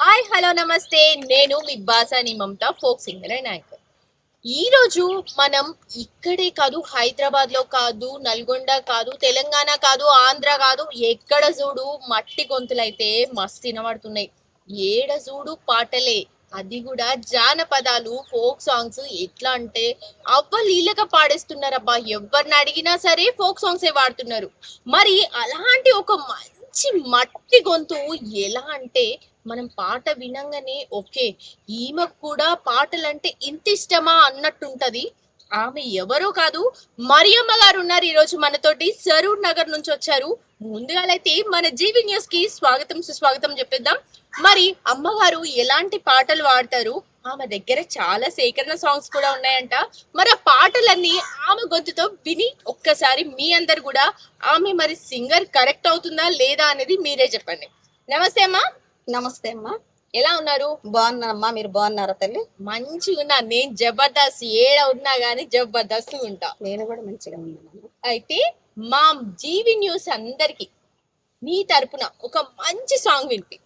Hi hello నమస్తే. నేను మీ బాసాని మమత, folk singer and anchor. ఈరోజు మనం ఇక్కడే కాదు, హైదరాబాద్లో కాదు, నల్గొండ కాదు, తెలంగాణ కాదు, ఆంధ్ర కాదు, ఎక్కడ చూడు మట్టి గొంతులైతే మస్తు వినబడుతున్నాయి. ఏడ చూడు పాటలే, అది కూడా జానపదాలు, ఫోక్ సాంగ్స్. ఎట్లా అంటే అవ్వలీలగా పాడేస్తున్నారబ్బా. ఎవరిని అడిగినా సరే ఫోక్ సాంగ్సే వాడుతున్నారు. మరి అలాంటి ఒక మంచి మట్టి గొంతు ఎలా అంటే, మనం పాట వినంగానే ఓకే, ఈమెకు కూడా పాటలంటే ఇంత ఇష్టమా అన్నట్టుంటది. ఆమె ఎవరో కాదు, మరియమ్మ గారు ఉన్నారు ఈరోజు మనతోటి. సరూర్ నగర్ నుంచి వచ్చారు. ముందుగాలైతే మన జీవి న్యూస్ కి స్వాగతం సుస్వాగతం చెప్పేద్దాం. మరి అమ్మగారు ఎలాంటి పాటలు వాడతారు, ఆమె దగ్గర చాలా సేకరణ సాంగ్స్ కూడా ఉన్నాయంట. మరి ఆ పాటలన్నీ ఆమె గొంతుతో విని ఒక్కసారి మీ అందరు కూడా ఆమె మరి సింగర్ కరెక్ట్ అవుతుందా లేదా అనేది మీరే చెప్పండి. నమస్తే అమ్మా. నమస్తే అమ్మా. ఎలా ఉన్నారు? బాగున్నానమ్మా, మీరు బాగున్నారా తల్లి? మంచిగా ఉన్నా. నేను జబర్దస్త్ ఏడ ఉన్నా గానీ జబర్దస్త్ ఉంటా. నేను కూడా మంచిగా ఉన్నాను. అయితే మా జీవి న్యూస్ అందరికి నీ తరపున ఒక మంచి సాంగ్ వినిపి.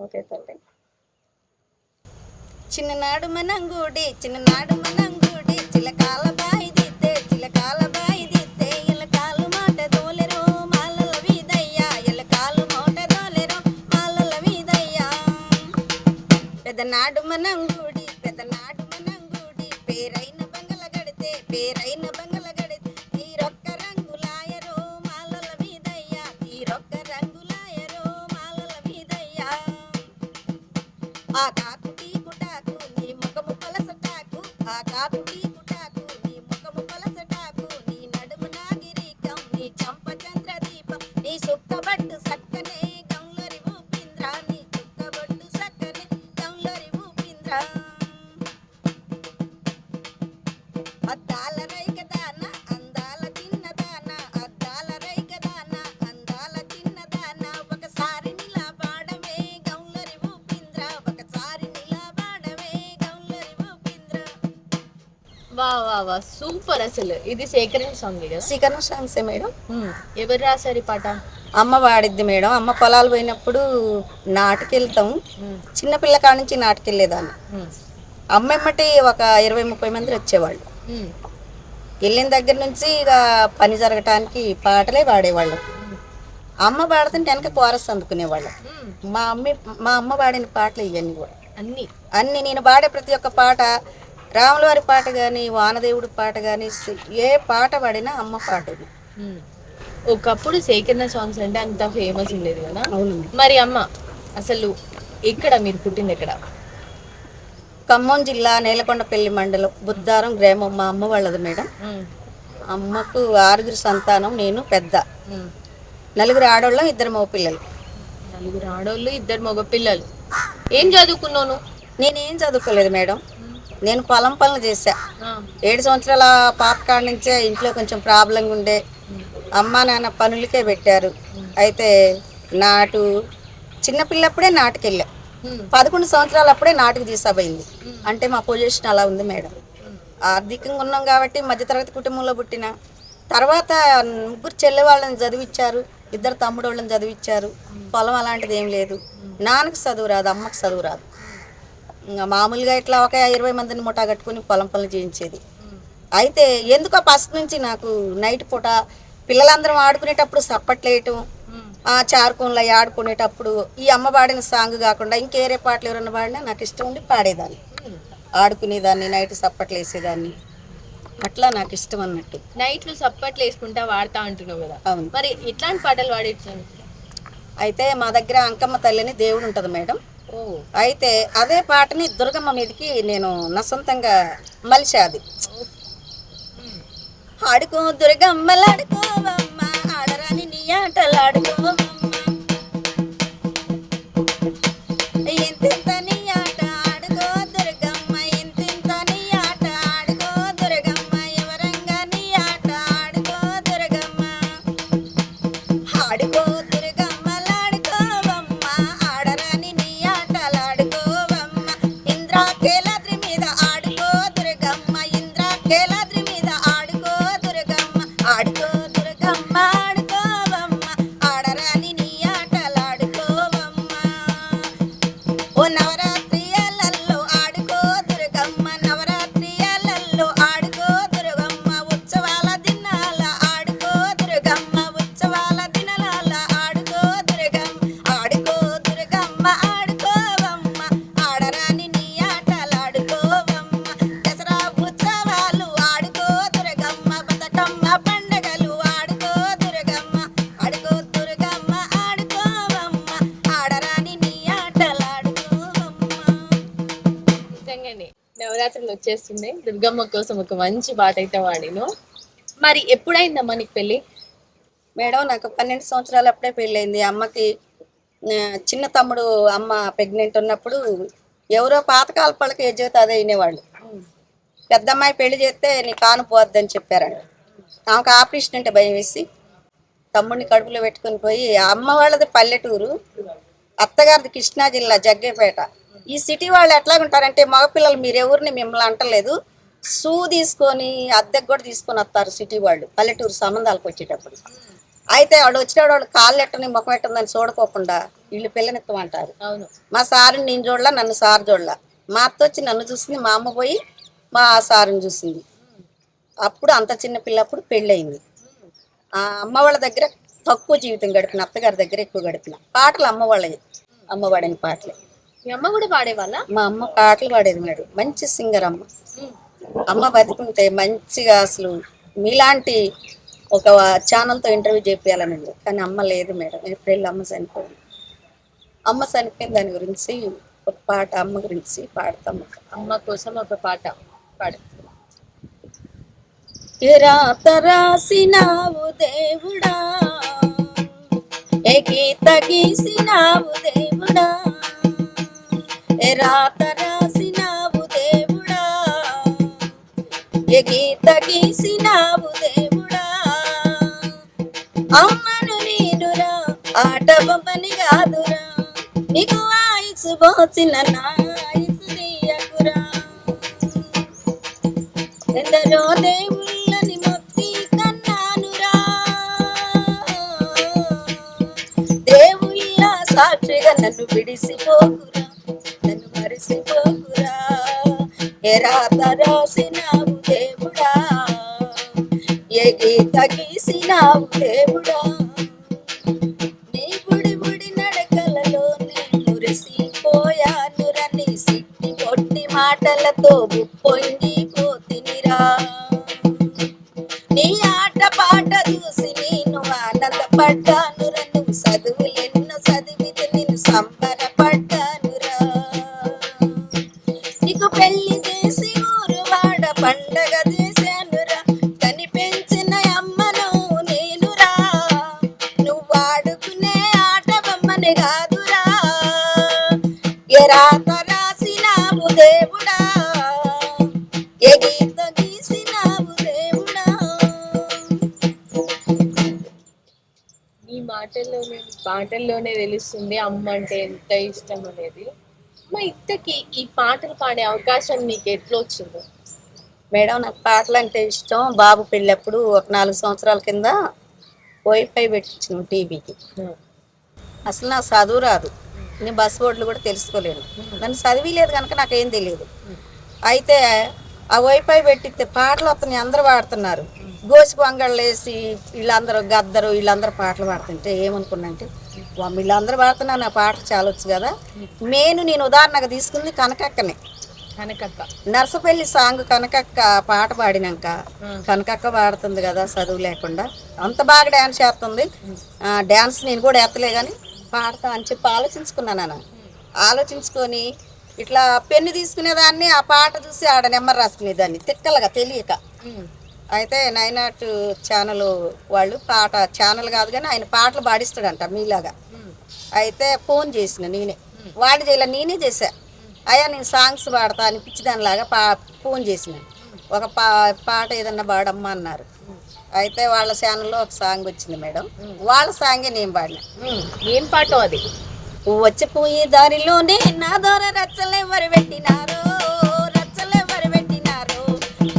ఓకే తల్లి. చిన్ననాడు మనంగూడి చిన్ననాడు మనంగూడి చిలకాల బాయి దిద్దే చిలకాల బాయి దిద్దే ఎలకాలు మాట దోలెరో మాలల వీదయ్యా ఎలకాలు మాట దోలెరో మాలల వీదయ్యా పెద్దనాడు మనంగూడి పేరైన బంగల గడితే పేరైన బంగల గడితే తీరొక్క రంగులాయరో మాలల వీదయ్యా తీరొక్క రంగులాయరో మాలల వీదయ్యా ఆ కాకు టీకుటాకు నీ ముఖము పలసటాకు ఆ కాకు టీకుటాకు నీ ముఖము పలసటాకు నీ నడుము నాగిరీకం నీ చంప చంద్రదీపం నీ సుక్కబట్టు సక్కనే గౌలరి ఊపింద్ర నీ సుక్కబట్టు సక్కనే గౌలరి ఊపింద్ర అద్దాల రైకదాన అందాల చిన్నదాన అద్దాల రైకదాన అందాల చిన్నదాన ఒకసారి నిలబడవే గౌలరి ఊపింద్ర ఒకసారి నిలబడవే గౌలరి ఊపింద్ర. వా వా వా, సూపర్. అసలు ఇది సేకరణ సాంగ్ కదా? శీకరణ సాంగ్సే మేడం. ఎవరు రాశారు ఈ పాట? అమ్మ వాడిద్ది మేడం. అమ్మ పొలాలు పోయినప్పుడు నాటుకెళ్తాం. చిన్నపిల్ల కాడ నుంచి నాటుకెళ్ళేదాన్ని. అమ్మ ఎమ్మటి ఒక 20-30 మంది వచ్చేవాళ్ళు. వెళ్ళిన దగ్గర నుంచి ఇక పని జరగటానికి పాటలే పాడేవాళ్ళం. అమ్మ పాడుతుంటే వెనక కోరస్ అందుకునేవాళ్ళం. మా అమ్మ పాడిన పాటలు ఇవన్నీ కూడా అన్ని నేను పాడే ప్రతి ఒక్క పాట, రాములవారి పాట కానీ వానదేవుడి పాట కానీ ఏ పాట పాడినా అమ్మ పాడేది. ఒకప్పుడు సేకరణ సాంగ్స్ అంటే అంత ఫేమస్ ఉండేది కదా. అవును. మరి అమ్మ అసలు ఎక్కడ మీరు పుట్టింది? ఎక్కడ? ఖమ్మం జిల్లా నేలకొండపల్లి మండలం బుద్ధారం గ్రామం మా అమ్మ వాళ్ళది మేడం. అమ్మకు 6 సంతానం, నేను పెద్ద. 4 ఆడవాళ్ళం, 2 మగ పిల్లలు. 4 ఆడోళ్ళు, 2 మగ పిల్లలు. ఏం చదువుకున్నాను? నేనేం చదువుకోలేదు మేడం. నేను పొలం పనులు చేశా. 7 సంవత్సరాల పాప కాడ నుంచే ఇంట్లో కొంచెం ప్రాబ్లంగా ఉండే. అమ్మ నాన్న పనులకే పెట్టారు. అయితే చిన్నపిల్లప్పుడే నాటుకెళ్ళా. 11 సంవత్సరాలు అప్పుడే నాటుకు తీసాపోయింది. అంటే మా పొజిషన్ అలా ఉంది మేడం. ఆర్థికంగా ఉన్నాం కాబట్టి మధ్యతరగతి కుటుంబంలో పుట్టిన తర్వాత 3 చెల్లె వాళ్ళని చదివించారు, 2 తమ్ముడు వాళ్ళని చదివించారు. పొలం అలాంటిది ఏం లేదు. నాన్నకు చదువు రాదు, అమ్మకు చదువు రాదు. ఇంకా మామూలుగా ఇట్లా ఒక 20 మందిని ముఠా కట్టుకుని పొలం పనులు చేయించేది. అయితే ఎందుకో ఫస్ట్ నుంచి నాకు నైట్ పూట పిల్లలందరం ఆడుకునేటప్పుడు సప్పట్లేయటం, చారుకోన్లో ఆడుకునేటప్పుడు ఈ అమ్మ పాడిన సాంగ్ కాకుండా ఇంకేరే పాటలు ఎవరన్నా పాడినా నాకు ఇష్టం ఉండి పాడేదాన్ని. ఆడుకునేదాన్ని, నైట్ సప్పట్లు వేసేదాన్ని. అట్లా నాకు ఇష్టం అన్నట్టు. నైట్లు సప్పట్లు వేసుకుంటా వాడతా అంటున్నావు కదా. అవును. మరి ఎట్లాంటి పాటలు పాడేటాను? అయితే మా దగ్గర అంకమ్మ తల్లిని దేవుడు ఉంటుంది మేడం. అయితే అదే పాటని దుర్గమ్మ మీదకి నేను నా సొంతంగా మలిసాది. ఆడుకో దుర్గమ్మలాడుకోవమ్మ ఆడరాని నీ ఆటలాడుకోవమ్మ ఇంతింత నీ ఆట ఆడుకో దుర్గమ్మ ఇంతింత నీ ఆట ఆడుకో దుర్గమ్మ ఎవరంగా నీ ఆట ఆడుకో దుర్గమ్మ ఆడుకో దుర్గమ్మలాడుకోవమ్మ ఆడరాని నీ ఆటలాడుకోవమ్మ ఇంద్రాకేలాద్రి మీద ఆడుకో దుర్గమ్మ ఇంద్రాకేలాద్రి మీద ఆడుకో దుర్గమ్మ ఆడుకో దుర్గమ్మ ఆడుకోవమ్మ ఆడరాని ఓ నవరాత్రియాలలో ఆడుకో దుర్గమ్మ నవరాత్రియాలలో ఆడుకో దుర్గమ్మ ఉత్సవాల దినాల ఆడుకో దుర్గమ్మ ఉత్సవాల దినాల ఆడుకో దుర్గమ్మ ఆడుకోవమ్మ ఆడరాని నీ ఆటలాడుకోవమ్మ దసరా ఉత్సవాలు ఆడుకో దుర్గమ్మ బతుకమ్మ పండగలు ఆడుకో దుర్గమ్మ ఆడుకోవమ్మ ఆడరాని నీ ఆటలాడుకోవమ్మ. నిజంగానే నవరాత్రులు వచ్చేస్తున్నాయి. దుర్గమ్మ కోసం ఒక మంచి పాట అయితే వాడిను. మరి ఎప్పుడైందమ్మా నీకు పెళ్ళి? మేడం నాకు 12 సంవత్సరాలు అప్పుడే పెళ్ళైంది. అమ్మకి చిన్న తమ్ముడు అమ్మ ప్రెగ్నెంట్ ఉన్నప్పుడు ఎవరో పాతకాల పళ్ళకి ఏ జీవితం అదే వినేవాళ్ళు. పెద్దమ్మాయి పెళ్లి చేస్తే నీ కాను పోద్దని చెప్పారంట. ఆమెకు ఆపరేషన్ అంటే భయం వేసి తమ్ముడిని కడుపులో పెట్టుకుని పోయి, అమ్మ వాళ్ళది పల్లెటూరు, అత్తగారిది కృష్ణా జిల్లా జగ్గేపేట. ఈ సిటీ వాళ్ళు ఎట్లాగుంటారంటే మగపిల్లలు మీరు ఎవరిని మిమ్మల్ని అంటలేదు, షూ తీసుకొని అద్దెకు కూడా తీసుకొని వస్తారు సిటీ వాళ్ళు పల్లెటూరు సంబంధాలకు వచ్చేటప్పుడు. అయితే వాడు వచ్చినప్పుడు వాళ్ళు కాళ్ళు ఎట్టని ముఖం ఎట్టుందని చూడకోకుండా వీళ్ళు పిల్లనిస్తామంటారు. అవును. మా సారుని నేను చూడలా, నన్ను సారు చూడలా. మా అత్త వచ్చి నన్ను చూసింది, మా అమ్మ పోయి మా సారుని చూసింది. అప్పుడు అంత చిన్న పిల్లప్పుడు పెళ్ళయింది. ఆ అమ్మ వాళ్ళ దగ్గర తక్కువ జీవితం గడిపిన, అత్తగారి దగ్గర ఎక్కువ గడిపిన. పాటలు అమ్మ వాళ్ళవి, అమ్మ పాడిన పాటలే. మీ అమ్మ కూడా పాడేవాళ్ళ? మా అమ్మ పాటలు పాడేది మేడం, మంచి సింగర్ అమ్మ. అమ్మ బతికుంటే మంచిగా అసలు మీలాంటి ఒక ఛానల్తో ఇంటర్వ్యూ చేయాలని ఉంది, కానీ అమ్మ లేదు మేడం. ఏప్రిల్ అమ్మ చనిపోయింది. అమ్మ చనిపోయిన దాని గురించి ఒక పాట అమ్మ గురించి పాడతాం. అమ్మ కోసం ఒక పాట పాడు. రాత రాసినావు దేవుడా, ఏ గీత గీసినావు దేవుడా, ఏ రాత రాసినావు దేవుడా, ఏ గీత గీసినావు దేవుడా. అమ్మను నేనురా, ఆట బొమ్మని కాదురా, నీకు ఆయుసు పోసిన నా ఆయుసు తీయకురా. ఎందరో దేవుళ్ళని మొక్కి కన్నానురా, దేవుళ్ళ సాక్షిగా నన్ను విడిసిపోకురా, నన్ను మరిసిపోకురా. ఏ రాత రాసినావు దేవుడా, ఏ గీత గీసినావు దేవుడా. నీ బుడి బుడి నడకలలో నేను మురిసిపోయానురా, నీ సిట్టి పొట్టి మాటలతో పొంగిపోతినిరా. నీ ఆట పాట చూసి నేను ఆనందపడ్డానురా, నువ్వు చదువులెన్నో చదివితే నేను సంబరపడ్డానురా. నీకు పెళ్లి చేసి ఊరు వాడ పండగ చేశానురా, కని పెంచిన అమ్మను నేనురా, నువ్వు ఆడుకునే ఆట బొమ్మని కాదురా. ఏ రాత రాసినావు దేవుడా, ఏ గీత గీసినావు దేవుడా. ఈ పాటల్లోనే తెలుస్తుంది అమ్మ అంటే ఎంత ఇష్టం అనేది. మా ఇంతకి ఈ పాటలు పాడే అవకాశం నీకు ఎట్లా వచ్చింది? మేడం నాకు పాటలు అంటే ఇష్టం. బాబు పెళ్ళప్పుడు ఒక 4 సంవత్సరాల కింద వైఫై పెట్టించాను టీవీకి. అసలు నాకు చదువు రాదు, నేను బస్ బోర్డులు కూడా తెలుసుకోలేను, నన్ను చదివిలేదు కనుక నాకేం తెలియదు. అయితే ఆ వైఫై పెట్టితే పాటలు వస్తున్నాయి, అందరూ పాడుతున్నారు. గోసి పొంగళ్ళు వేసి వీళ్ళందరూ గద్దరు వీళ్ళందరూ పాటలు పాడుతుంటే ఏమనుకున్నంటే, వీళ్ళందరూ పాడుతున్నా నా పాట చాలొచ్చు కదా. నేను ఉదాహరణగా తీసుకుంది కనకక్కనే. కనకక్క నర్సపల్లి సాంగ్ కనకక్క పాట పాడినాక కనకక్క పాడుతుంది కదా చదువు లేకుండా, అంత బాగా డ్యాన్స్ చేస్తుంది. డ్యాన్స్ నేను కూడా ఎత్తలే కానీ పాడతా అని చెప్పి ఆలోచించుకున్నాను. ఆలోచించుకొని ఇట్లా పెన్ను తీసుకునేదాన్ని, ఆ పాట చూసి ఆడ నెంబర్ రాసుకునేదాన్ని తిక్కలుగా తెలియక. అయితే 9 ఛానల్ వాళ్ళు పాట ఛానల్ కాదు కానీ ఆయన పాటలు పాడిస్తాడంట మీలాగా. అయితే ఫోన్ చేసిన నేనే, వాడి చేయలే నేనే చేసా. అయ్యా నేను సాంగ్స్ పాడతా అని పిచ్చిదానిలాగా ఫోన్ చేసిన. ఒక పాట ఏదన్నా పాడమ్మా అన్నారు. అయితే వాళ్ళ ఛానల్లో ఒక సాంగ్ వచ్చింది మేడం, వాళ్ళ సాంగే నేను పాడిన. ఏం పాట అది? వచ్చిపోయే దారిలోనే నా దొర రచ్చలెవరు పెట్టినారో, రచ్చలెవరు పెట్టినారో,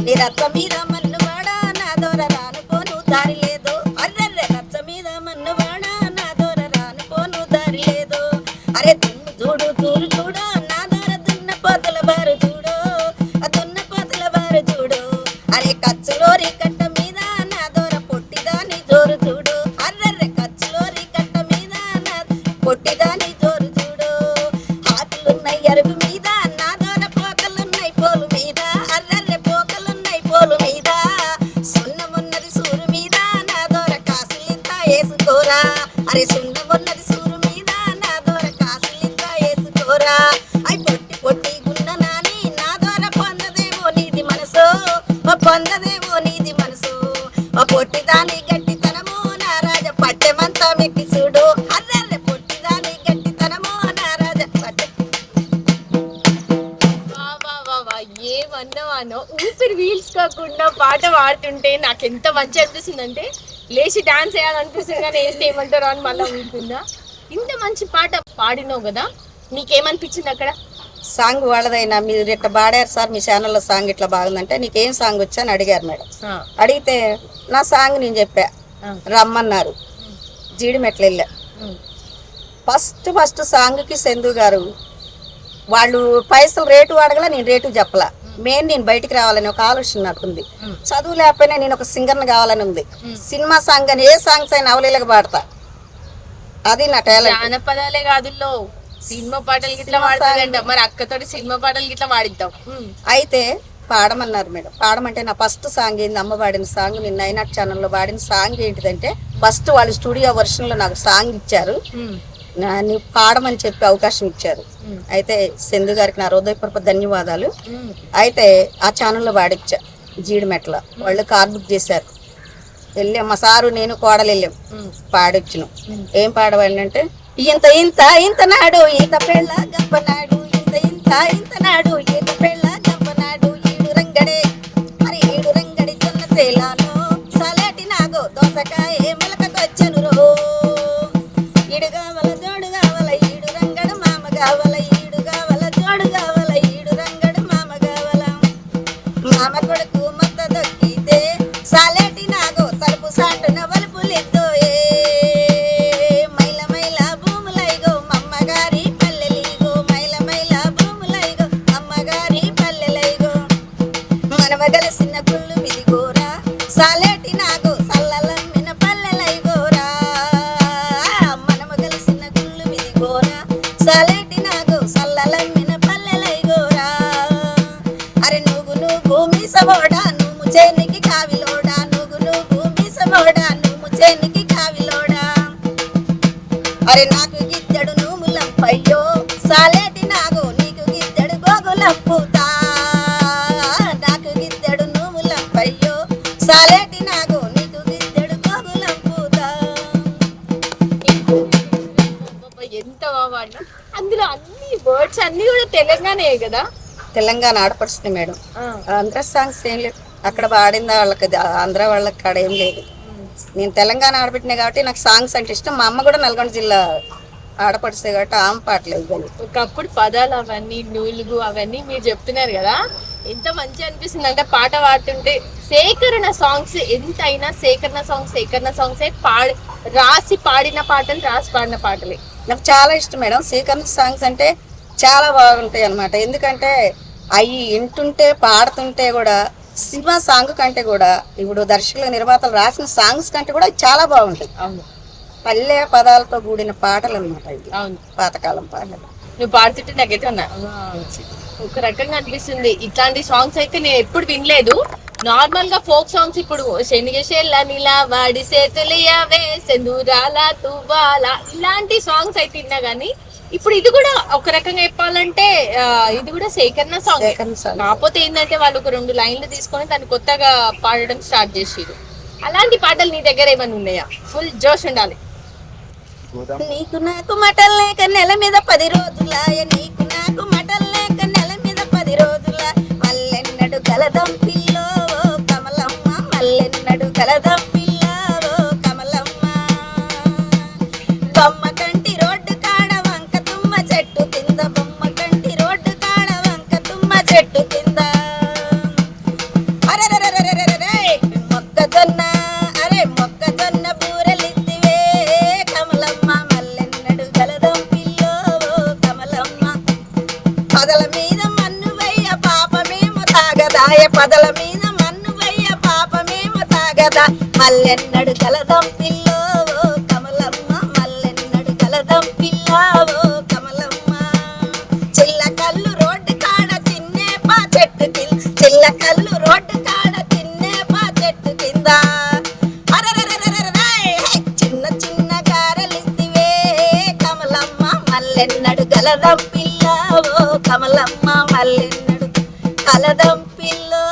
నీ రచ్చ మీద మన్ను వాడా నా దొర రానుకోను దారి లేదు. అర్రెర్రె రచ్చ మీద మన్ను వాడా నా దొర రానుకోను దారి లేదు. అరే తుమ్ము చూడు చూడు చూడా గోరా అయి పొట్టి పొట్టి గున్న నాని నా ద్వారా పొందదేమో నీది మనసు పొందదేమో నీది మనసు పొట్టి దాని గట్టితనము నా రాజ పట్టెమంతా మెక్కి చూడు అర్రె పొట్టి దాని గట్టితనము నా రాజ పట్టె ఏమన్నావానో ఊపిరి వీల్స్ కాకుండా పాట పాడుతుంటే నాకు ఎంత మంచి అనిపిస్తుందంటే లేచి డాన్స్ వేయాలనిపిస్తుంది కానీ వేస్తే ఏమంటారో అని మళ్ళీ ఉంటుందా. ఇంత మంచి పాట పాడినావు కదా, నీకేమనిపించింది అక్కడ? సాంగ్ వాళ్ళదైనా మీరు ఇట్లా పాడారు సార్ మీ ఛానల్లో సాంగ్ ఇట్లా బాగుందంటే నీకేం సాంగ్ వచ్చా అని అడిగారు మేడం. అడిగితే నా సాంగ్ నేను చెప్పా, రమ్మన్నారు, జీడిమెట్లు వెళ్ళా. ఫస్ట్ సాంగ్కి చందు గారు వాళ్ళు పైసలు రేటు అడగల, నేను రేటు చెప్పలా. నేను బయటికి రావాలని ఒక ఆలోచన నాకుంది. చదువు లేకపోయినా నేను ఒక సింగర్ని కావాలని ఉంది. సినిమా సాంగ్ అని ఏ సాంగ్స్ అయినా అవలీలగా పాడతా, అది నా టాలెంట్. జానపదాలే కాదుల్లో సినిమా పాటలు గిట్లా వాడతారంట, మరి అక్కతోటి సినిమా పాటలు గిట్లా వాడిద్దాం. అయితే పాడమన్నారు మేడం. పాడమంటే నా ఫస్ట్ సాంగ్ ఏంది, అమ్మ పాడిన సాంగ్, నేను నైనాట్ ఛానల్లో పాడిన సాంగ్ ఏంటిదంటే ఫస్ట్ వాళ్ళు స్టూడియో వర్షన్లో నాకు సాంగ్ ఇచ్చారు, నీ పాడమని చెప్పి అవకాశం ఇచ్చారు. అయితే చందు గారికి నా హృదయపూర్వక ధన్యవాదాలు. అయితే ఆ ఛానల్లో పాడిచ్చా జీడిమెట్ల. వాళ్ళు కార్ బుక్ చేశారు, వెళ్ళాం మా సారు నేను కోడలు వెళ్ళాం, పాడొచ్చినాం. ఏం పాడవాడినంటే ఇంత ఇంత ఇంత నాడు ఈత పెళ్ళ గంపనాడు, ఇంత ఇంత ఇంత నాడు ఈత పెళ్ళ గంపనాడు, ఈడు రంగడే మరి ఈడు రంగడి జొన్న సేలాను సలేటి నాగో దోసకాయ మొలకొచ్చను రో, ఈడు కావల జోడు కావల ఈడు రంగడు మామ కావల, ఈడు కావల జోడు కావల ఈడు రంగడు మామ కావల, మామ కొడుకు మొత్త దొక్కితే సాలేటి నాగో తలుపు సాటున వలుపులిద్దో ఏ మైల మైల భూములైగో మమ్మగారి పల్లెలిగో, మైల మైల భూములైగో అమ్మగారి పల్లెలైగో, మనమ గలసిన గుళ్ళు మిదిగోరా సాలేటి నాగో సల్లలమ్మిన పల్లెలైగోరా, మనమ గలసిన గుళ్ళు మిదిగోరా సాలేటి నాగో సల్లలమ్మిన పల్లెలైగోరా, అరే నువ్వు నువ్వు మీసబోడా నువ్వు చేనికి కావిలోడా, నువ్వు నువ్వు మీసబోడా నువ్వు చేనికి కావిలోడా, అరే నాకు గిద్దడు నూములంపయ్యో సాలేటి నాగో నీకు గిద్దడు గోగులంపుతా, నాకు గిద్దడు నూములంపయ్యో సాలేటి నాగో నీకు గిద్దడు గోగులంపుతా. ఎంత బాగా అందులో అన్ని వర్డ్స్ అన్ని కూడా తెలంగాణే కదా. తెలంగాణ ఆడపడుతుంది మేడం. ఆంధ్ర సాంగ్స్ ఏం లేదు అక్కడ పాడింది వాళ్ళకి, ఆంధ్ర వాళ్ళకి కాడ ఏం లేదు. నేను తెలంగాణ ఆడబెట్టినా కాబట్టి నాకు సాంగ్స్ అంటే ఇష్టం. మా అమ్మ కూడా నల్గొండ జిల్లా ఆడపడిస్తే కాబట్టి ఆమె పాటలు ఇవ్వాలి. ఒకప్పుడు పదాలు అవన్నీ నూలుగు అవన్నీ మీరు చెప్తున్నారు కదా, ఎంత మంచి అనిపిస్తుంది అంటే పాట పాడుతుంటే. సేకరణ సాంగ్స్ ఎంతైనా సేకరణ సాంగ్స్ రాసి పాడిన పాటలు, రాసి పాడిన పాటలే నాకు చాలా ఇష్టం మేడం. సేకరణ సాంగ్స్ అంటే చాలా బాగుంటాయి అన్నమాట. ఎందుకంటే అవి వింటుంటే పాడుతుంటే కూడా సినిమా సాంగ్ కంటే కూడా ఇప్పుడు దర్శకులు నిర్మాతలు రాసిన సాంగ్స్ కంటే కూడా చాలా బాగుంటాయి. అవును, పల్లె పదాలతో కూడిన పాటలు అన్నమాట ఇవి. అవును, పాతకాలం పాటలు. నువ్వు పాడుతుంటే నాకైతే ఒక రకంగా అనిపిస్తుంది. ఇట్లాంటి సాంగ్స్ అయితే నేను ఎప్పుడు వినలేదు. నార్మల్ గా ఫోక్ సాంగ్స్ ఇప్పుడు శనిగశెల్ల నిలా వాడి సేతులియావే సెందురాల తువాల ఇలాంటి సాంగ్స్ అయితే విన్నా గానీ, ఇప్పుడు ఇది కూడా ఒక రకంగా చెప్పాలంటే ఇది కూడా సేకరణ సాంగ్. కాకపోతే ఏంటంటే వాళ్ళు ఒక 2 లైన్లు తీసుకొని దాన్ని కొత్తగా పాడడం స్టార్ట్ చేసిరు. అలాంటి పాటలు నీ దగ్గర ఏమైనా ఉన్నాయా? ఫుల్ జోష్ ఉండాలి. నీకు నాకు మటల్ లేక నెల మీద 10 రోజులాయ, నీకు నాకు మటల్ లేక నెల మీద 10 రోజుల, మల్లెన్నడు కలదం పిల్లో కమలమ్మ, మల్లెన్నడు కలదం పిల్లో కమలమ్మ, బొమ్మ కంటి రోడ్డు కాడ వంక తుమ్మ చెట్టు కింద, బొమ్మ కంటి రోడ్డు కాడ వంక తుమ్మ చెట్టు కింద, అరెరెరెరెరెరెరె మొక్కజొన్న అరే మొక్కజొన్న బూరెలిత్తివే కమలమ్మ, మల్లెన్నడు కలదం పిల్లో కమలమ్మ, పదల మీద మన్ను వయ్య పాపమేమో తాగదాయ, పదల మీద మన్ను వయ్య పాపమేమో తాగదా, మల్లెన్నడు కలదం పిల్లో కమలమ్మ, మల్లెన్నడు కలదం పిల్లో కమలమ్మ, చిల్లకల్లు రోడ్డు కాడ చిన్నేపా చెట్టు కింద, చిల్లకల్లు రోడ్డు కాడ చిన్నేపా చెట్టు కింద, అరెరెరెరెరెరె చిన్న చిన్న గారెలిస్తివే కమలమ్మ, మల్లెన్నడు కలదం పిల్ల పిల్ల ఓ కమలమ్మ మల్లెన్నడు కలదం పిల్లో